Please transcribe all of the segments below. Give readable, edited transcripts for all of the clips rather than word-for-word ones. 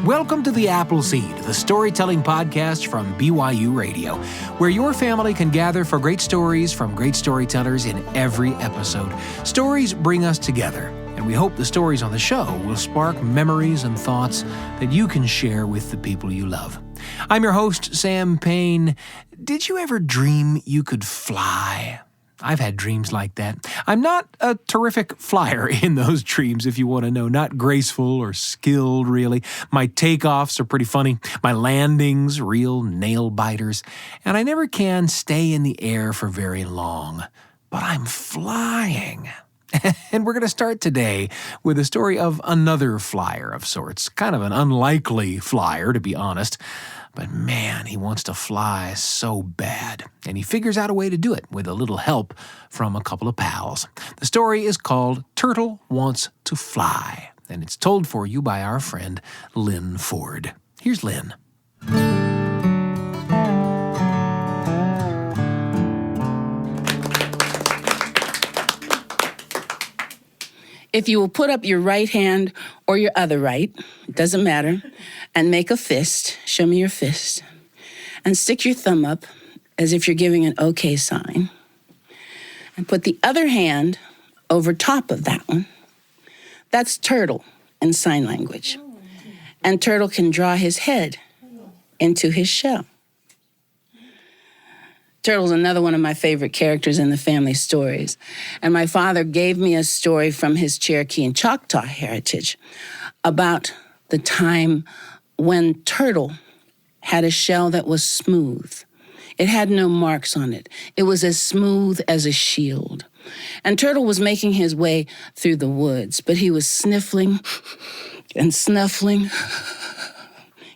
Welcome to The Appleseed, the storytelling podcast from BYU Radio, where your family can gather for great stories from great storytellers in every episode. Stories bring us together, and we hope the stories on the show will spark memories and thoughts that you can share with the people you love. I'm your host, Sam Payne. Did you ever dream you could fly? I've had dreams like that. I'm not a terrific flyer in those dreams, if you want to know. Not graceful or skilled, really. My takeoffs are pretty funny. My landings, real nail-biters. And I never can stay in the air for very long. But I'm flying. And we're going to start today with a story of another flyer of sorts. Kind of an unlikely flyer, to be honest. But man, he wants to fly so bad. And he figures out a way to do it with a little help from a couple of pals. The story is called Turtle Wants to Fly. And it's told for you by our friend Lyn Ford. Here's Lyn. If you will put up your right hand or your other right, it doesn't matter, and make a fist, show me your fist, and stick your thumb up as if you're giving an okay sign, and put the other hand over top of that one. That's Turtle in sign language. And Turtle can draw his head into his shell. Turtle's another one of my favorite characters in the family stories. And my father gave me a story from his Cherokee and Choctaw heritage about the time when Turtle had a shell that was smooth. It had no marks on it. It was as smooth as a shield. And Turtle was making his way through the woods, but he was sniffling and snuffling.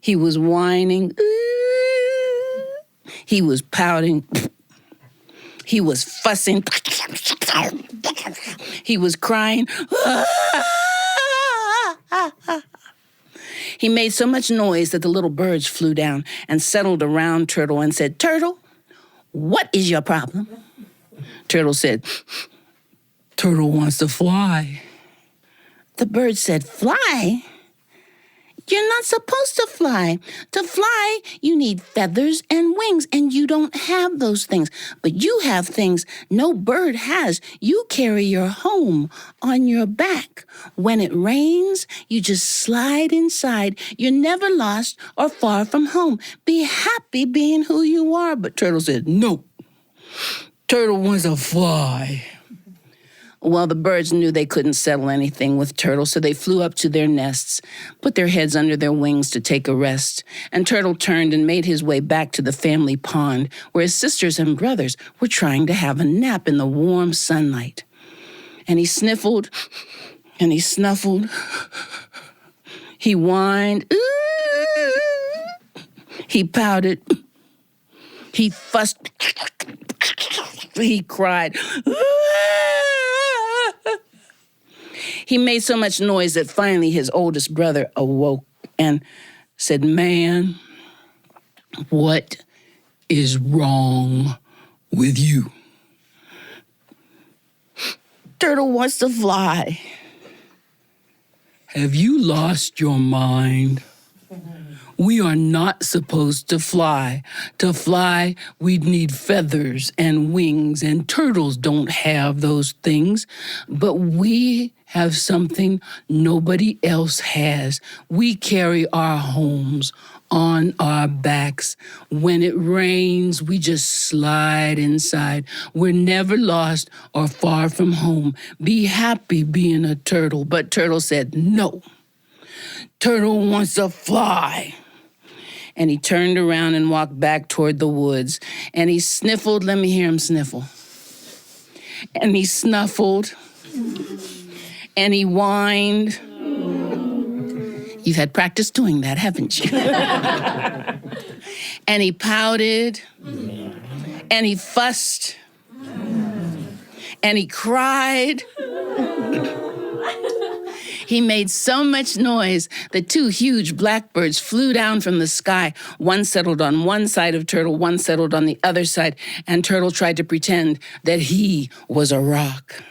He was whining. He was pouting. He was fussing. He was crying. He made so much noise that the little birds flew down and settled around Turtle and said, "Turtle, what is your problem?" Turtle said, "Turtle wants to fly." The bird said, "Fly? You're not supposed to fly. To fly, you need feathers and wings, and you don't have those things. But you have things no bird has. You carry your home on your back. When it rains, you just slide inside. You're never lost or far from home. Be happy being who you are." But Turtle said, "No. Turtle wants to fly." Well, the birds knew they couldn't settle anything with Turtle, so they flew up to their nests, put their heads under their wings to take a rest, and Turtle turned and made his way back to the family pond, where his sisters and brothers were trying to have a nap in the warm sunlight. And he sniffled, and he snuffled. He whined. He pouted. He fussed. He cried. He made so much noise that finally his oldest brother awoke and said, "Man, what is wrong with you?" "Turtle wants to fly." "Have you lost your mind? We are not supposed to fly. To fly, we'd need feathers and wings, and turtles don't have those things. But we have something nobody else has. We carry our homes on our backs. When it rains, we just slide inside. We're never lost or far from home. Be happy being a turtle." But Turtle said, "No. Turtle wants to fly." And he turned around and walked back toward the woods. And he sniffled. Let me hear him sniffle. And he snuffled. And he whined. You've had practice doing that, haven't you? And he pouted. And he fussed. And he cried. He made so much noise that two huge blackbirds flew down from the sky. One settled on one side of Turtle, one settled on the other side, and Turtle tried to pretend that he was a rock.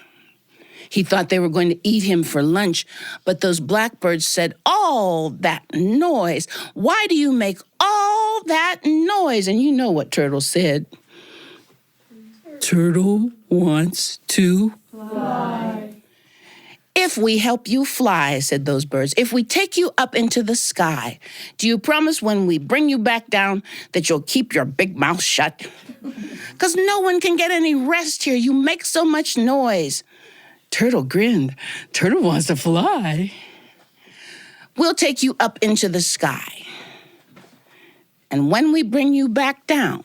He thought they were going to eat him for lunch, but those blackbirds said, "All that noise. Why do you make all that noise?" And you know what Turtle said. "Turtle wants to fly." "If we help you fly," said those birds, "if we take you up into the sky, do you promise when we bring you back down that you'll keep your big mouth shut? Because no one can get any rest here. You make so much noise." Turtle grinned. "Turtle wants to fly." "We'll take you up into the sky. And when we bring you back down,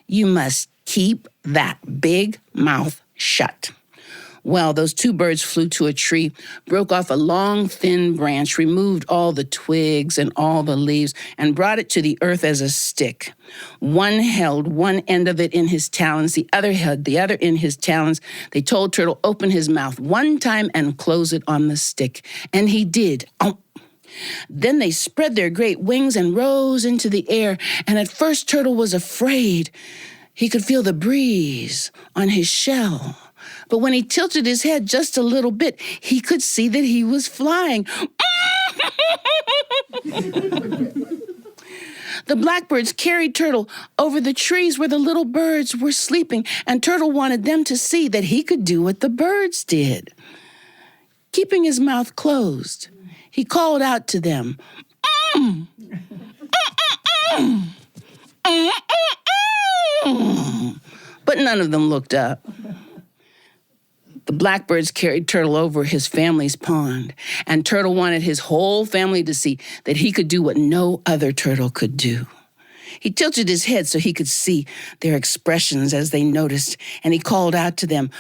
you must keep that big mouth shut." Well, those two birds flew to a tree, broke off a long, thin branch, removed all the twigs and all the leaves, and brought it to the earth as a stick. One held one end of it in his talons, the other held the other in his talons. They told Turtle, "Open his mouth one time and close it on the stick." And he did. Oh. Then they spread their great wings and rose into the air, and at first Turtle was afraid. He could feel the breeze on his shell. But when he tilted his head just a little bit, he could see that he was flying. The blackbirds carried Turtle over the trees where the little birds were sleeping, and Turtle wanted them to see that he could do what the birds did. Keeping his mouth closed, he called out to them, but none of them looked up. The blackbirds carried Turtle over his family's pond, and Turtle wanted his whole family to see that he could do what no other turtle could do. He tilted his head so he could see their expressions as they noticed, and he called out to them,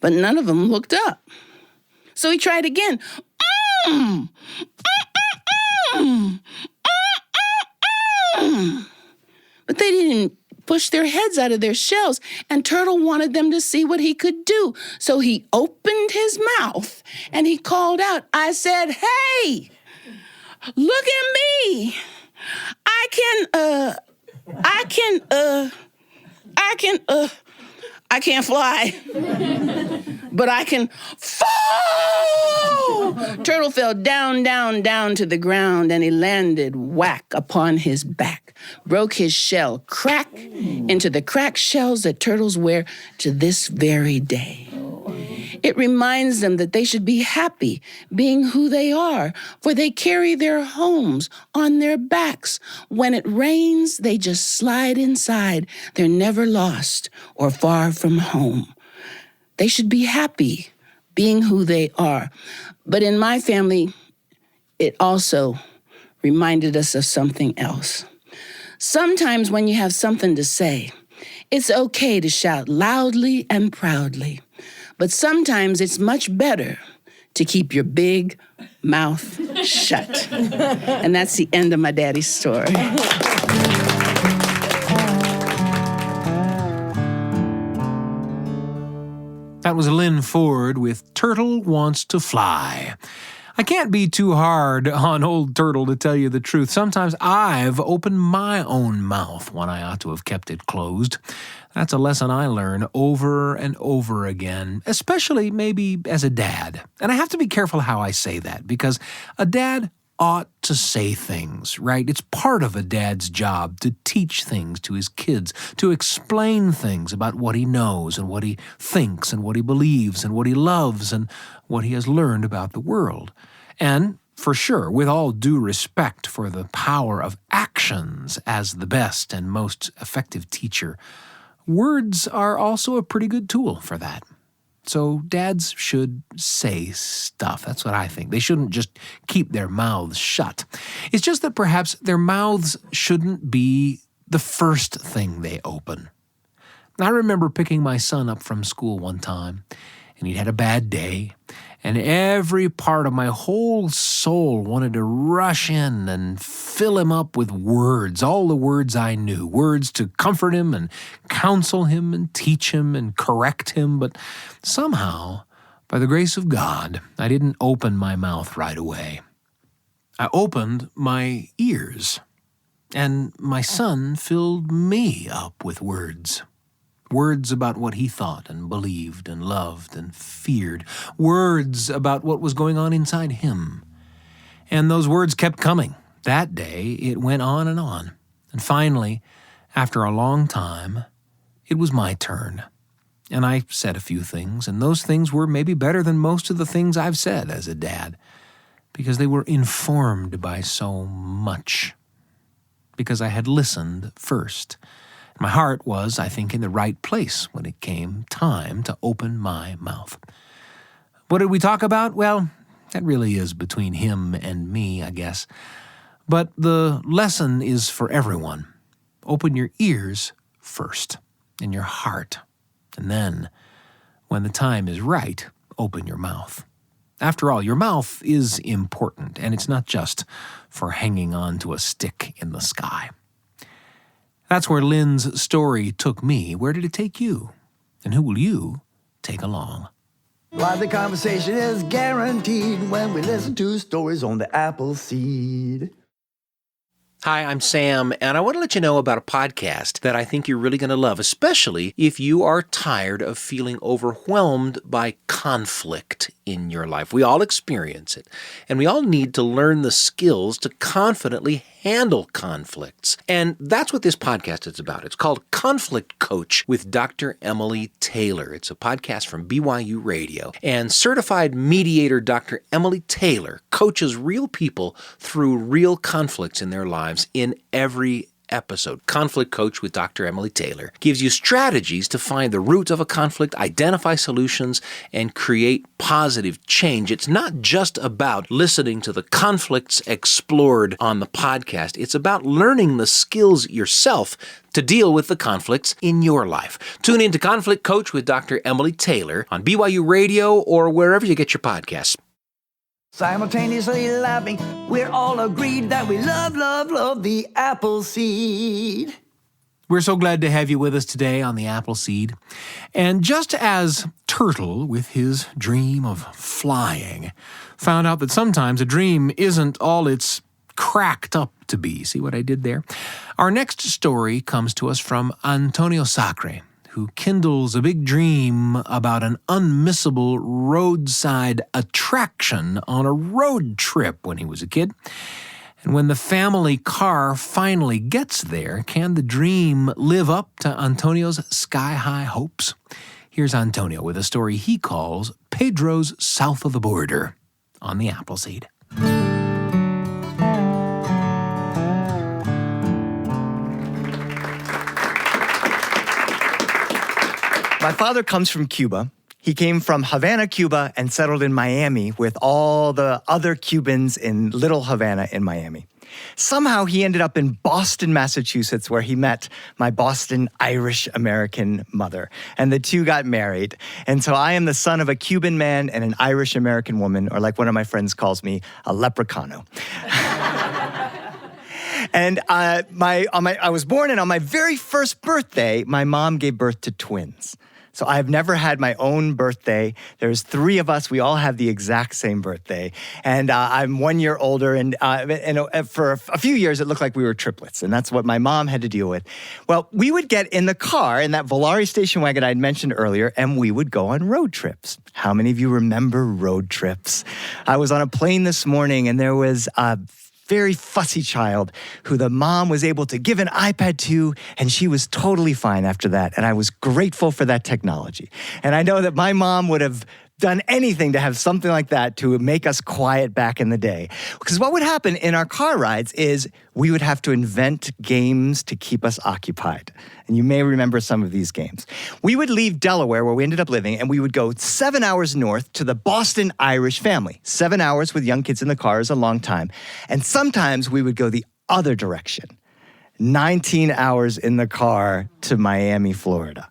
but none of them looked up. So he tried again. But they didn't push their heads out of their shells, and Turtle wanted them to see what he could do. So he opened his mouth and he called out. I said, "Hey, look at me. I can't fly, but I can fall." Turtle fell down to the ground, and he landed whack upon his back, broke his shell crack into the cracked shells that turtles wear to this very day. It reminds them that they should be happy being who they are, for they carry their homes on their backs. When it rains, they just slide inside. They're never lost or far from home. They should be happy being who they are. But in my family, it also reminded us of something else. Sometimes when you have something to say, it's okay to shout loudly and proudly. But sometimes it's much better to keep your big mouth shut. And that's the end of my daddy's story. That was Lyn Ford with Turtle Wants to Fly. I can't be too hard on old Turtle, to tell you the truth. Sometimes I've opened my own mouth when I ought to have kept it closed. That's a lesson I learn over and over again, especially maybe as a dad. And I have to be careful how I say that, because a dad ought to say things, right? It's part of a dad's job to teach things to his kids, to explain things about what he knows and what he thinks and what he believes and what he loves and what he has learned about the world. And for sure, with all due respect for the power of actions as the best and most effective teacher, words are also a pretty good tool for that. So dads should say stuff. That's what I think. They shouldn't just keep their mouths shut. It's just that perhaps their mouths shouldn't be the first thing they open. I remember picking my son up from school one time, and he'd had a bad day, and every part of my whole soul wanted to rush in and fill him up with words, all the words I knew, words to comfort him and counsel him and teach him and correct him. But somehow, by the grace of God, I didn't open my mouth right away. I opened my ears. And my son filled me up with words. Words about what he thought and believed and loved and feared. Words about what was going on inside him. And those words kept coming. That day, it went on. And finally, after a long time, it was my turn. And I said a few things, and those things were maybe better than most of the things I've said as a dad, because they were informed by so much. Because I had listened first. My heart was, I think, in the right place when it came time to open my mouth. What did we talk about? Well, that really is between him and me, I guess. But the lesson is for everyone. Open your ears first, and your heart. And then, when the time is right, open your mouth. After all, your mouth is important, and it's not just for hanging on to a stick in the sky. That's where Lyn's story took me. Where did it take you? And who will you take along? Lively conversation is guaranteed when we listen to stories on the Apple Seed. Hi, I'm Sam, and I want to let you know about a podcast that I think you're really going to love, especially if you are tired of feeling overwhelmed by conflict in your life. We all experience it, and we all need to learn the skills to confidently handle conflicts. And that's what this podcast is about. It's called Conflict Coach with Dr. Emily Taylor. It's a podcast from BYUradio. And certified mediator Dr. Emily Taylor coaches real people through real conflicts in their lives in every episode. Conflict Coach with Dr. Emily Taylor gives you strategies to find the root of a conflict, identify solutions, and create positive change. It's not just about listening to the conflicts explored on the podcast. It's about learning the skills yourself to deal with the conflicts in your life. Tune in to Conflict Coach with Dr. Emily Taylor on BYU Radio or wherever you get your podcasts. Simultaneously laughing, we're all agreed that we love, love, love the Apple Seed. We're so glad to have you with us today on the Apple Seed. And just as Turtle, with his dream of flying, found out that sometimes a dream isn't all it's cracked up to be. See what I did there? Our next story comes to us from Antonio Sacre, who kindles a big dream about an unmissable roadside attraction on a road trip when he was a kid. And when the family car finally gets there, can the dream live up to Antonio's sky-high hopes? Here's Antonio with a story he calls Pedro's South of the Border on the Appleseed. My father comes from Cuba. He came from Havana, Cuba, and settled in Miami with all the other Cubans in Little Havana in Miami. Somehow he ended up in Boston, Massachusetts, where he met my Boston Irish-American mother. And the two got married. And so I am the son of a Cuban man and an Irish-American woman, or like one of my friends calls me, a leprechaun. And I was born, and on my very first birthday, my mom gave birth to twins. So I've never had my own birthday. There's three of us. We all have the exact same birthday. And I'm 1 year older. And for a few years, it looked like we were triplets. And that's what my mom had to deal with. Well, we would get in the car, in that Volare station wagon I'd mentioned earlier, and we would go on road trips. How many of you remember road trips? I was on a plane this morning, and there was a very fussy child who the mom was able to give an iPad to, and she was totally fine after that. And I was grateful for that technology. And I know that my mom would have done anything to have something like that to make us quiet back in the day. Because what would happen in our car rides is we would have to invent games to keep us occupied. And you may remember some of these games. We would leave Delaware, where we ended up living, and we would go 7 hours north to the Boston Irish family. 7 hours with young kids in the car is a long time. And sometimes we would go the other direction. 19 hours in the car to Miami, Florida.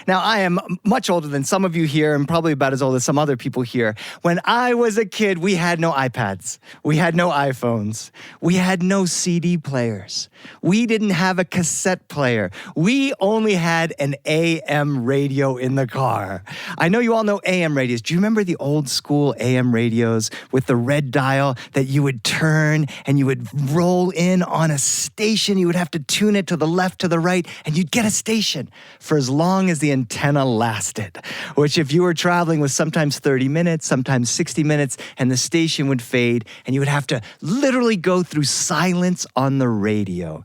Now, I am much older than some of you here and probably about as old as some other people here. When I was a kid, we had no iPads. We had no iPhones. We had no CD players. We didn't have a cassette player. We only had an AM radio in the car. I know you all know AM radios. Do you remember the old school AM radios with the red dial that you would turn and you would roll in on a station? You would have to tune it to the left, to the right, and you'd get a station for as long as the antenna lasted, which if you were traveling was sometimes 30 minutes, sometimes 60 minutes, and the station would fade, and you would have to literally go through silence on the radio.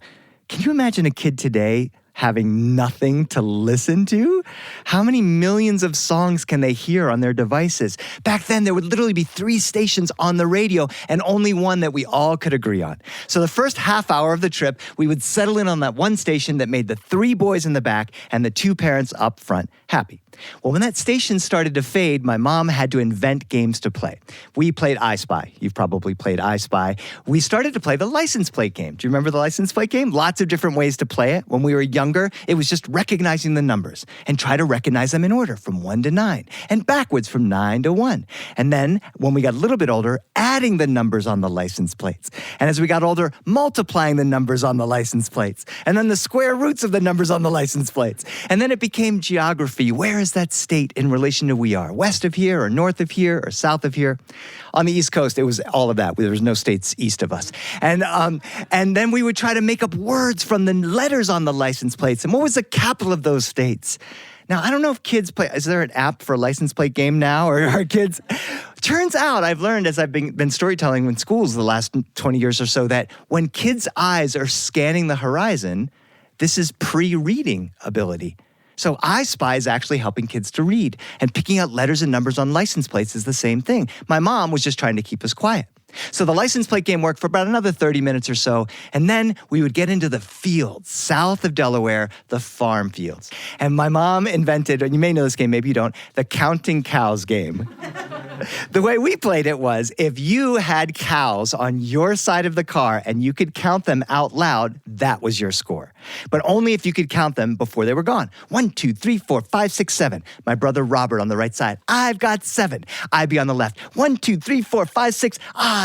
Can you imagine a kid today having nothing to listen to? How many millions of songs can they hear on their devices? Back then, there would literally be 3 stations on the radio and only one that we all could agree on. So the first half hour of the trip, we would settle in on that one station that made the 3 boys in the back and the 2 parents up front happy. Well, when that station started to fade, my mom had to invent games to play. We played I Spy. You've probably played I Spy. We started to play the license plate game. Do you remember the license plate game? Lots of different ways to play it. When we were younger, it was just recognizing the numbers and try to recognize them in order from 1 to 9 and backwards from 9 to 1. And then when we got a little bit older, adding the numbers on the license plates. And as we got older, multiplying the numbers on the license plates. And then the square roots of the numbers on the license plates. And then it became geography. Where is that state in relation to we are? West of here or north of here or south of here? On the East Coast, it was all of that. There was no states east of us. And then we would try to make up words from the letters on the license plates. And what was the capital of those states? Now, I don't know if kids play. Is there an app for a license plate game now? Or are kids? Turns out, I've learned as I've been storytelling in schools the last 20 years or so, that when kids' eyes are scanning the horizon, this is pre-reading ability. So I Spy is actually helping kids to read, and picking out letters and numbers on license plates is the same thing. My mom was just trying to keep us quiet. So the license plate game worked for about another 30 minutes or so, and then we would get into the fields south of Delaware, the farm fields. And my mom invented, and you may know this game, maybe you don't, the counting cows game. The way we played it was, if you had cows on your side of the car and you could count them out loud, that was your score. But only if you could count them before they were gone. 1, 2, 3, 4, 5, 6, 7. My brother Robert on the right side. I've got 7. I'd be on the left. 1, 2, 3, 4, 5, 6.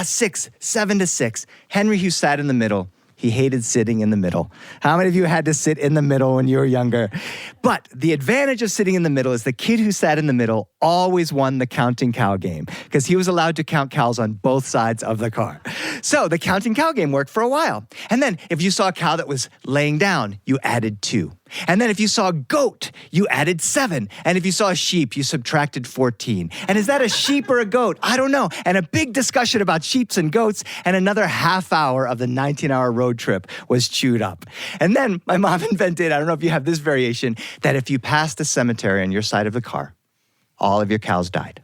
6, 7 to 6. Henry, who sat in the middle, he hated sitting in the middle. How many of you had to sit in the middle when you were younger? But the advantage of sitting in the middle is the kid who sat in the middle always won the counting cow game because he was allowed to count cows on both sides of the car. So the counting cow game worked for a while. And then if you saw a cow that was laying down, you added 2. And then if you saw a goat, you added 7. And if you saw a sheep, you subtracted 14. And is that a sheep or a goat? I don't know. And a big discussion about sheeps and goats, and another half hour of the 19-hour road trip was chewed up. And then my mom invented, I don't know if you have this variation, that if you passed a cemetery on your side of the car, all of your cows died.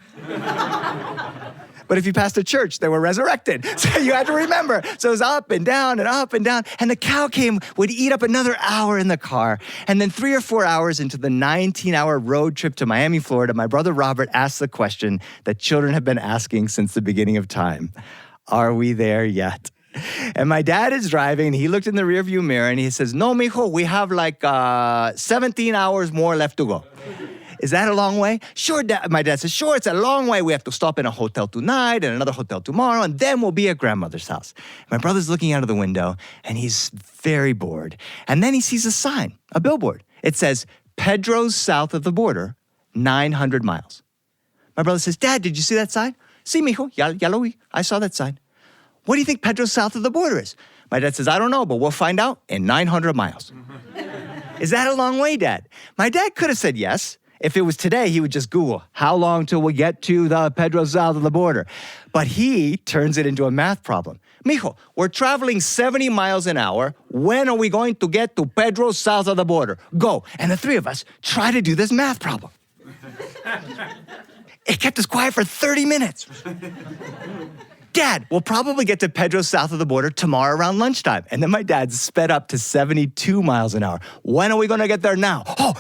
But if you passed a church, they were resurrected. So you had to remember. So it was up and down and up and down. And the cow would eat up another hour in the car. And then 3 or 4 hours into the 19-hour road trip to Miami, Florida, my brother Robert asked the question that children have been asking since the beginning of time. Are we there yet? And my dad is driving, and he looked in the rearview mirror, and he says, no, mijo, we have like 17 hours more left to go. Is that a long way? Sure, my dad says, sure, it's a long way. We have to stop in a hotel tonight and another hotel tomorrow, and then we'll be at grandmother's house. My brother's looking out of the window, and he's very bored. And then he sees a sign, a billboard. It says, Pedro's south of the border, 900 miles. My brother says, Dad, did you see that sign? Sí, mijo, ya lo vi. I saw that sign. What do you think Pedro's south of the border is? My dad says, I don't know, but we'll find out in 900 miles. Is that a long way, Dad? My dad could have said yes. If it was today, he would just Google, how long till we get to the Pedro south of the border? But he turns it into a math problem. Mijo, we're traveling 70 miles an hour. When are we going to get to Pedro south of the border? Go. And the 3 of us try to do this math problem. It kept us quiet for 30 minutes. Dad, we'll probably get to Pedro south of the border tomorrow around lunchtime. And then my dad sped up to 72 miles an hour. When are we going to get there now? Oh,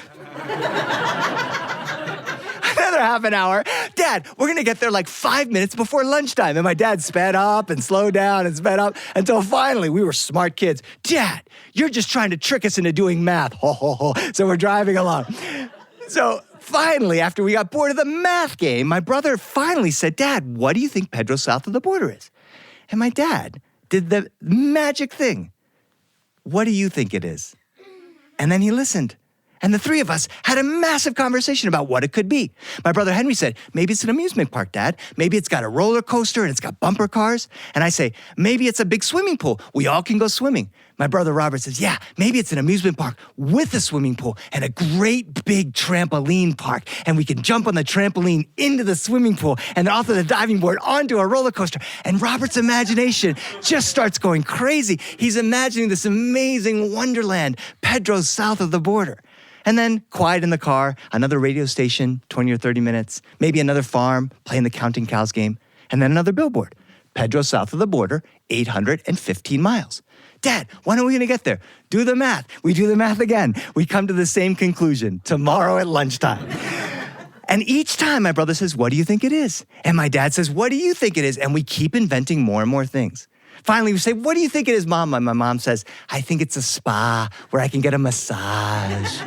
another half an hour. Dad, we're going to get there like 5 minutes before lunchtime. And my dad sped up and slowed down and sped up until finally we were smart kids. Dad, you're just trying to trick us into doing math. Ho, ho, ho. So we're driving along. So finally, after we got bored of the math game, my brother finally said, Dad, what do you think Pedro south of the border is? And my dad did the magic thing. What do you think it is? And then he listened. And the three of us had a massive conversation about what it could be. My brother Henry said, maybe it's an amusement park, Dad. Maybe it's got a roller coaster and it's got bumper cars. And I say, maybe it's a big swimming pool. We all can go swimming. My brother Robert says, yeah, maybe it's an amusement park with a swimming pool and a great big trampoline park. And we can jump on the trampoline into the swimming pool and then off of the diving board onto a roller coaster. And Robert's imagination just starts going crazy. He's imagining this amazing wonderland, Pedro south of the border. And then quiet in the car, another radio station, 20 or 30 minutes, maybe another farm playing the counting cows game, and then another billboard. Pedro south of the border, 815 miles. Dad, when are we going to get there? Do the math. We do the math again. We come to the same conclusion tomorrow at lunchtime. And each time my brother says, what do you think it is? And my dad says, what do you think it is? And we keep inventing more and more things. Finally, we say, what do you think it is, Mom? And my mom says, I think it's a spa where I can get a massage.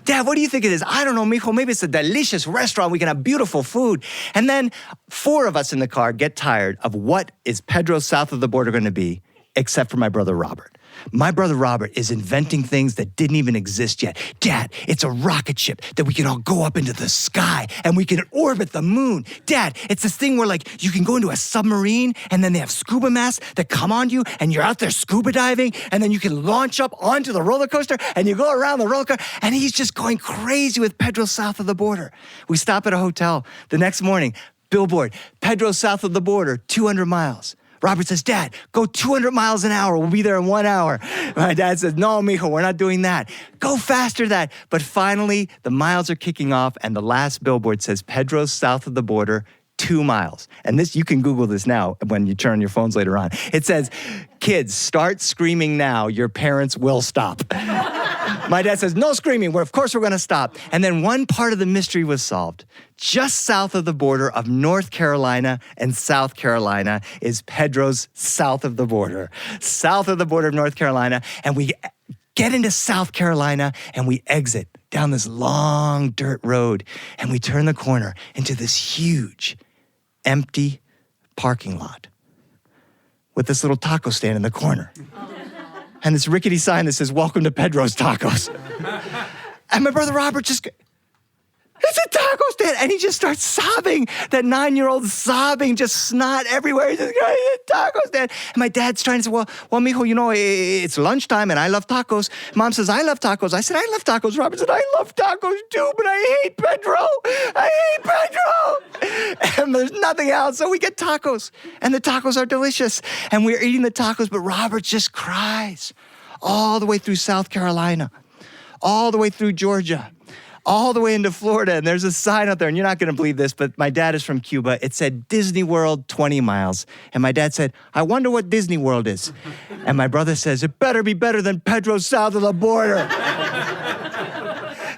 Dad, what do you think it is? I don't know, mijo. Maybe it's a delicious restaurant. We can have beautiful food. And then 4 of us in the car get tired of what is Pedro south of the border going to be, except for my brother Robert. My brother Robert is inventing things that didn't even exist yet. Dad, it's a rocket ship that we can all go up into the sky and we can orbit the moon. Dad, it's this thing where like you can go into a submarine and then they have scuba masks that come on you and you're out there scuba diving and then you can launch up onto the roller coaster and you go around the roller coaster and he's just going crazy with Pedro south of the border. We stop at a hotel the next morning, billboard, Pedro south of the border, 200 miles. Robert says, Dad, go 200 miles an hour. We'll be there in 1 hour. My dad says, no, mijo, we're not doing that. Go faster, Dad. But finally, the miles are kicking off, and the last billboard says, Pedro south of the border, 2 miles. And this, you can Google this now when you turn your phones later on. It says, kids, start screaming now. Your parents will stop. My dad says, no screaming. Well, of course we're going to stop. And then one part of the mystery was solved. Just south of the border of North Carolina and South Carolina is Pedro's south of the border. South of the border of North Carolina. And we get into South Carolina and we exit down this long dirt road. And we turn the corner into this huge, empty parking lot with this little taco stand in the corner. And this rickety sign that says, welcome to Pedro's Tacos. And my brother Robert just, it's a taco stand. And he just starts sobbing. That 9-year-old sobbing, just snot everywhere. He's just going, it's a taco stand. And my dad's trying to say, well, mijo, you know, it's lunchtime and I love tacos. Mom says, I love tacos. I said, I love tacos. Robert said, I love tacos too, but I hate Pedro. I hate Pedro. And there's nothing else. So we get tacos. And the tacos are delicious. And we're eating the tacos, but Robert just cries all the way through South Carolina, all the way through Georgia, all the way into Florida. And there's a sign out there, and you're not going to believe this, but my dad is from Cuba. It said Disney World, 20 miles. And my dad said, I wonder what Disney World is. And my brother says, it better be better than Pedro south of the border.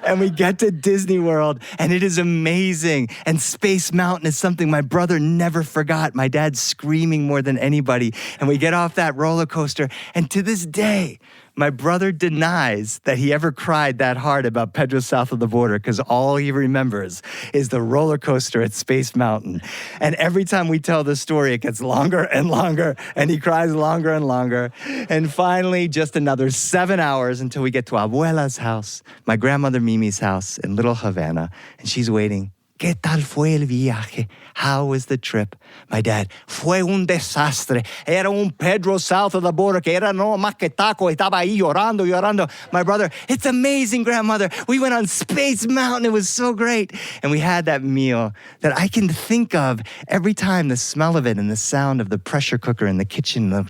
And we get to Disney World, and it is amazing. And Space Mountain is something my brother never forgot. My dad's screaming more than anybody. And we get off that roller coaster, and to this day, my brother denies that he ever cried that hard about Pedro south of the border because all he remembers is the roller coaster at Space Mountain. And every time we tell the story, it gets longer and longer, and he cries longer and longer. And finally, just another 7 hours until we get to Abuela's house, my grandmother Mimi's house in Little Havana, and she's waiting. ¿Qué tal fue el viaje? How was the trip? My dad, fue un desastre. Era un Pedro south of the border que era no más que taco. Estaba ahí llorando. My brother, it's amazing, grandmother. We went on Space Mountain. It was so great. And we had that meal that I can think of every time, the smell of it and the sound of the pressure cooker in the kitchen, the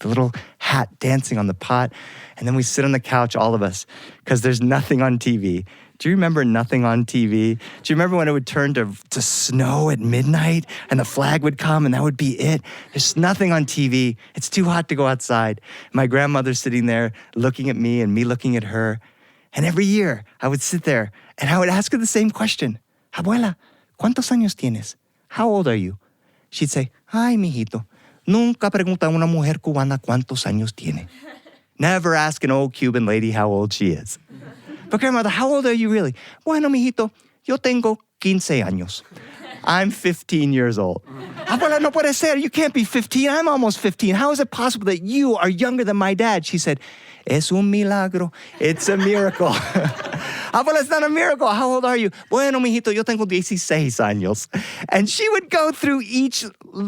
little hat dancing on the pot. And then we sit on the couch, all of us, because there's nothing on TV. Do you remember nothing on TV? Do you remember when it would turn to snow at midnight and the flag would come and that would be it? There's nothing on TV. It's too hot to go outside. My grandmother's sitting there looking at me and me looking at her. And every year I would sit there and I would ask her the same question. Abuela, ¿cuántos años tienes? How old are you? She'd say, ay, mijito, nunca pregunta a una mujer cubana cuántos años tiene. Never ask an old Cuban lady how old she is. But grandmother, how old are you really? Bueno, mijito, yo tengo 15 años. I'm 15 years old. Abuela, no puede ser. You can't be 15. I'm almost 15. How is it possible that you are younger than my dad? She said, es un milagro. It's a miracle. Abuela, it's not a miracle. How old are you? Bueno, mijito, yo tengo 16 años. And she would go through each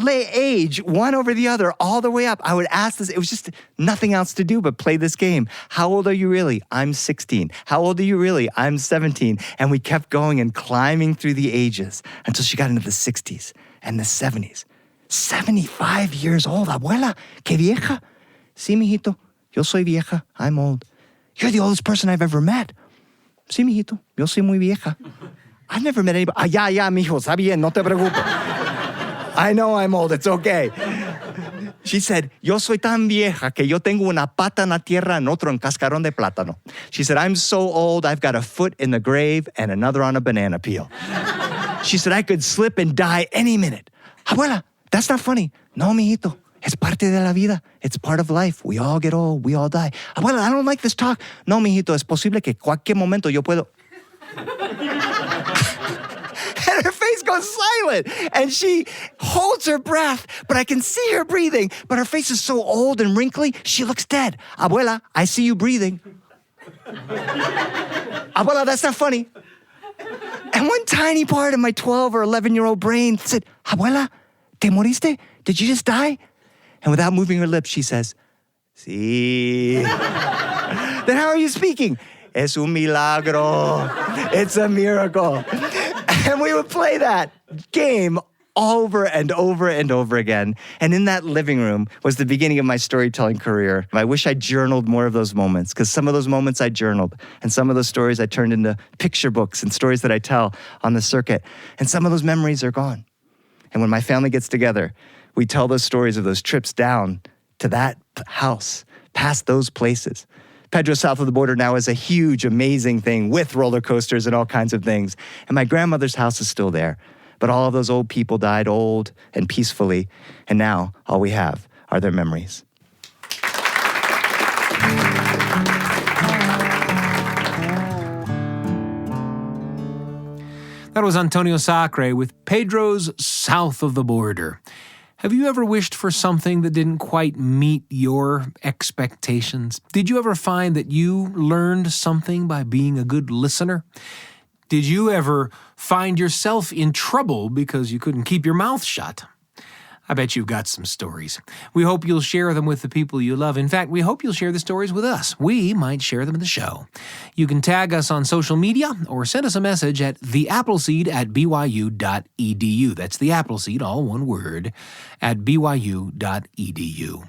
age, one over the other, all the way up. I would ask this. It was just nothing else to do but play this game. How old are you really? I'm 16. How old are you really? I'm 17. And we kept going and climbing through the ages until she got into the 60s and the 70s. 75 years old, abuela. Que vieja. Sí, mijito. Yo soy vieja. I'm old. You're the oldest person I've ever met. Sí, mijito. Yo soy muy vieja. I've never met anybody. Ah, ya, mijo. Está bien. No te preocupes. I know I'm old. It's okay. She said, yo soy tan vieja que yo tengo una pata en la tierra and otro en cascarón de plátano. She said, I'm so old, I've got a foot in the grave and another on a banana peel. She said, I could slip and die any minute. Abuela, that's not funny. No, mijito. Es parte de la vida. It's part of life. We all get old. We all die. Abuela, I don't like this talk. No, mijito, es posible que cualquier momento yo puedo. And her face goes silent. And she holds her breath, but I can see her breathing. But her face is so old and wrinkly, she looks dead. Abuela, I see you breathing. Abuela, that's not funny. And one tiny part of my 12 or 11-year-old brain said, Abuela, ¿te moriste? Did you just die? And without moving her lips, she says, sí. Then how are you speaking? Es un milagro. It's a miracle. And we would play that game over and over and over again. And in that living room was the beginning of my storytelling career. I wish I journaled more of those moments, because some of those moments I journaled, and some of those stories I turned into picture books and stories that I tell on the circuit. And some of those memories are gone. And when my family gets together, we tell those stories of those trips down to that house, past those places. Pedro south of the border now is a huge, amazing thing with roller coasters and all kinds of things. And my grandmother's house is still there. But all of those old people died old and peacefully. And now all we have are their memories. That was Antonio Sacre with Pedro's South of the Border. Have you ever wished for something that didn't quite meet your expectations? Did you ever find that you learned something by being a good listener? Did you ever find yourself in trouble because you couldn't keep your mouth shut? I bet you've got some stories. We hope you'll share them with the people you love. In fact, we hope you'll share the stories with us. We might share them in the show. You can tag us on social media or send us a message at theappleseed@byu.edu. That's the Appleseed, all one word, at byu.edu.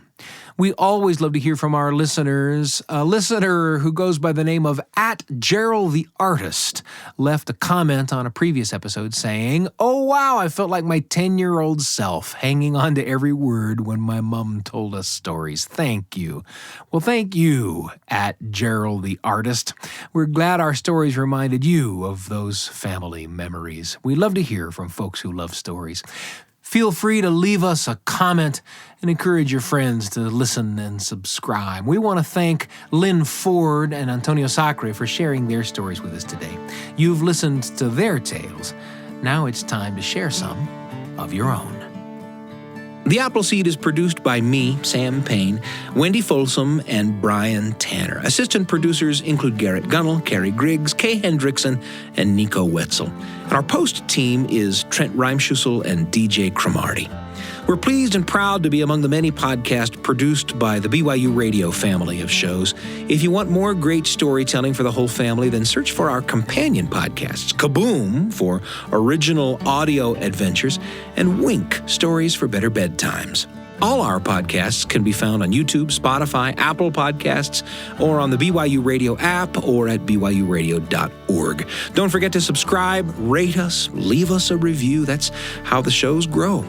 We always love to hear from our listeners. A listener who goes by the name of @GeraldTheArtist left a comment on a previous episode saying, "Oh wow, I felt like my 10-year-old self hanging on to every word when my mom told us stories. Thank you." Well, thank you, @GeraldTheArtist. We're glad our stories reminded you of those family memories. We love to hear from folks who love stories. Feel free to leave us a comment and encourage your friends to listen and subscribe. We want to thank Lyn Ford and Antonio Sacre for sharing their stories with us today. You've listened to their tales. Now it's time to share some of your own. The Appleseed is produced by me, Sam Payne, Wendy Folsom, and Brian Tanner. Assistant producers include Garrett Gunnell, Carrie Griggs, Kay Hendrickson, and Nico Wetzel. And our post team is Trent Reimschussel and DJ Cromarty. We're pleased and proud to be among the many podcasts produced by the BYU Radio family of shows. If you want more great storytelling for the whole family, then search for our companion podcasts, Kaboom for original audio adventures, and Wink, stories for better bedtimes. All our podcasts can be found on YouTube, Spotify, Apple Podcasts, or on the BYU Radio app or at BYUradio.org. Don't forget to subscribe, rate us, leave us a review. That's how the shows grow.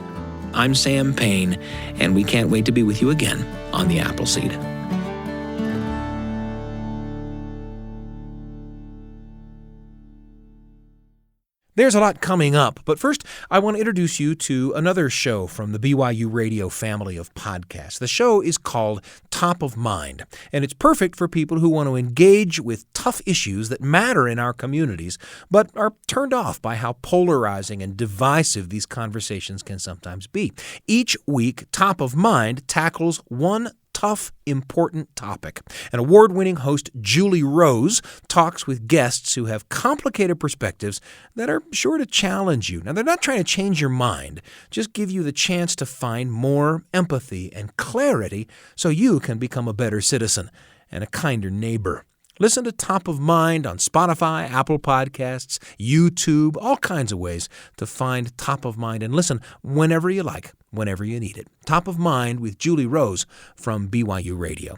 I'm Sam Payne, and we can't wait to be with you again on the Appleseed. There's a lot coming up, but first I want to introduce you to another show from the BYU Radio family of podcasts. The show is called Top of Mind, and it's perfect for people who want to engage with tough issues that matter in our communities, but are turned off by how polarizing and divisive these conversations can sometimes be. Each week, Top of Mind tackles one tough, important topic. An award-winning host, Julie Rose, talks with guests who have complicated perspectives that are sure to challenge you. Now, they're not trying to change your mind, just give you the chance to find more empathy and clarity so you can become a better citizen and a kinder neighbor. Listen to Top of Mind on Spotify, Apple Podcasts, YouTube, all kinds of ways to find Top of Mind and listen whenever you like, whenever you need it. Top of Mind with Julie Rose from BYU Radio.